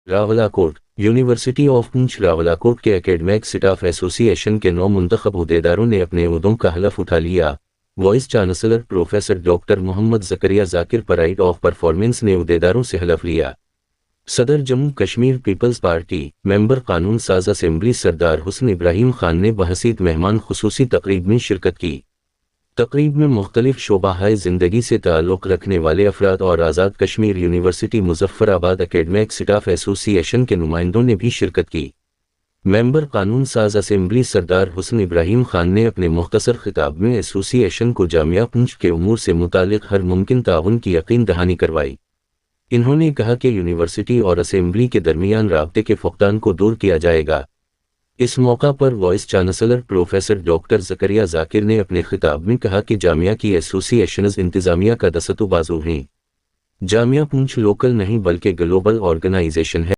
Rawalakot university of پونچھ راولاکوٹ کے academic staff ایسوسی ایشن کے 9 منتخب عہدیداروں نے اپنے عہدوں کا حلف اٹھا لیا۔ Vice chancellor professor doctor Muhammad Zakariya Zakir pride of performance نے عہدیداروں سے حلف لیا۔ صدر جموں کشمیر پیپلز پارٹی ممبر قانون ساز اسمبلی سردار حسن ابراہیم خان نے بحیثیت مہمان خصوصی تقریب میں شرکت کی۔ تقریب میں مختلف شعبہ زندگی سے تعلق رکھنے والے افراد اور آزاد کشمیر یونیورسٹی مظفر آباد اکیڈمک سٹاف ایسوسی ایشن کے نمائندوں نے بھی شرکت کی۔ ممبر قانون ساز اسمبلی سردار حسن ابراہیم خان نے اپنے مختصر خطاب میں ایسوسی ایشن کو جامعہ پونچھ کے امور سے متعلق ہر ممکن تعاون کی یقین دہانی کروائی۔ انہوں نے کہا کہ یونیورسٹی اور اسمبلی کے درمیان رابطے کے فقدان کو دور کیا جائے گا۔ اس موقع پر وائس چانسلر پروفیسر ڈاکٹر زکریا ذاکر نے اپنے خطاب میں کہا کہ جامعہ کی ایسوسی ایشنز انتظامیہ کا دستو بازو ہیں۔ جامعہ پونچھ لوکل نہیں بلکہ گلوبل آرگنائزیشن ہے۔